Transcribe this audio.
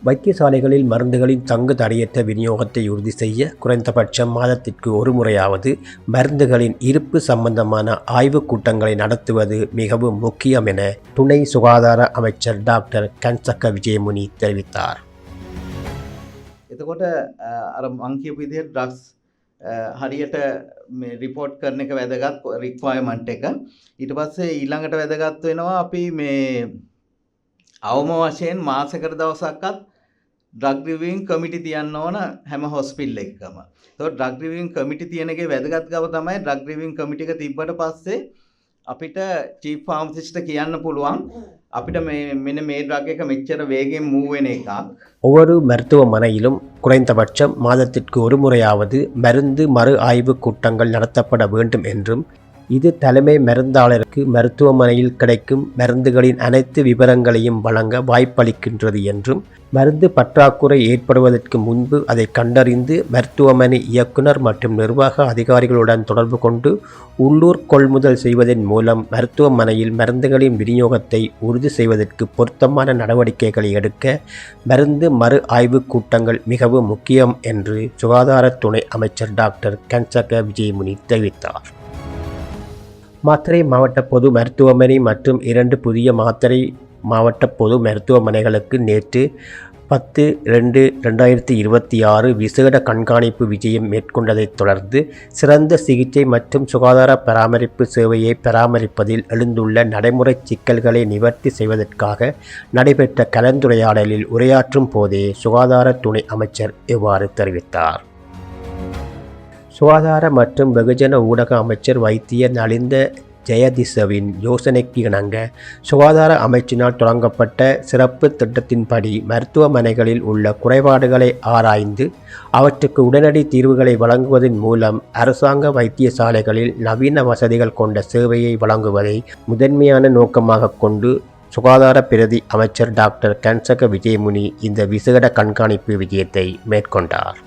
வைத்தியசாலைகளில் மருந்துகளின் தங்கு தடையற்ற விநியோகத்தை உறுதி செய்ய குறைந்தபட்சம் மாதத்திற்கு ஒரு முறையாவது மருந்துகளின் இருப்பு சம்பந்தமான ஆய்வுக் கூட்டங்களை நடத்துவது மிகவும் முக்கியம் என துணை சுகாதார அமைச்சர் டாக்டர் கன்சக்க விஜயமுனி தெரிவித்தார். එතකොට අර මං කියපු විදිහට ඩ්‍රග්ස් හරියට මේ රිපෝට් කරන එක වැදගත් රික්වයර්මන්ට් එක. ඊට පස්සේ ඊළඟට වැදගත් වෙනවා අපි මේ අවම වශයෙන් මාසෙකට දවසක්වත් ඩ්‍රග් රිවිවිං කමිටි තියන්න ඕන හැම හොස්පිටල් එකකම. ඒතකොට ඩ්‍රග් රිවිවිං කමිටි තියෙන එකේ වැදගත්කම තමයි ඩ්‍රග් රිවිවිං කමිටි එක තිබ්බට පස්සේ අපිට චීෆ් ෆාමසිස්ට් කියන්න පුළුවන් අපිට මෙන්න මේ ඩ්‍රග් එක මෙච්චර වේගෙන් மூவ் වෙන එකක්. ஒவ்வொரு மருத்துவமனையிலும் குறைந்தபட்சம் மாதத்திற்கு ஒரு முறையாவது மருந்து மறு ஆய்வு கூட்டங்கள் நடத்தப்பட வேண்டும் என்றும், இது தலைமை மருந்தாளருக்கு மருத்துவமனையில் கிடைக்கும் மருந்துகளின் அனைத்து விவரங்களையும் வழங்க வாய்ப்பளிக்கின்றது என்றும், மருந்து பற்றாக்குறை ஏற்படுவதற்கு முன்பு அதை கண்டறிந்து மருத்துவமனை இயக்குனர் மற்றும் நிர்வாக அதிகாரிகளுடன் தொடர்பு கொண்டு உள்ளூர் கொள்முதல் செய்வதன் மூலம் மருத்துவமனையில் மருந்துகளின் விநியோகத்தை உறுதி செய்வதற்கு பொருத்தமான நடவடிக்கைகளை எடுக்க மருந்து மறு ஆய்வு கூட்டங்கள் மிகவும் முக்கியம் என்று சுகாதார துணை அமைச்சர் டாக்டர் கன்சக்க விஜயமுனி தெரிவித்தார். மாத்தறை மாவட்ட பொது மருத்துவமனை மற்றும் 2 புதிய மாத்தறை மாவட்ட பொது மருத்துவமனைகளுக்கு நேற்று 10/2/2026 விசேட கண்காணிப்பு விஜயம் மேற்கொண்டதைத் தொடர்ந்து சிறந்த சிகிச்சை மற்றும் சுகாதார பராமரிப்பு சேவையை பராமரிப்பதில் எழுந்துள்ள நடைமுறை சிக்கல்களை நிவர்த்தி செய்வதற்காக நடைபெற்ற கலந்துரையாடலில் உரையாற்றும் போதே சுகாதார துணை அமைச்சர் இவ்வாறு தெரிவித்தார். சுகாதார மற்றும் வெகுஜன ஊடக அமைச்சர் வைத்தியர் நலிந்த ஜெயதிசவின் யோசனைக்கு இணங்க சுகாதார அமைச்சினால் தொடங்கப்பட்ட சிறப்பு திட்டத்தின்படி மருத்துவமனைகளில் உள்ள குறைபாடுகளை ஆராய்ந்து அவற்றுக்கு உடனடி தீர்வுகளை வழங்குவதன் மூலம் அரசாங்க வைத்தியசாலைகளில் நவீன வசதிகள் கொண்ட சேவையை வழங்குவதை முதன்மையான நோக்கமாக கொண்டு சுகாதார பிரதி அமைச்சர் டாக்டர் கன்சக்க விஜயமுனி இந்த விசேட கண்காணிப்பு விஜயத்தை மேற்கொண்டார்.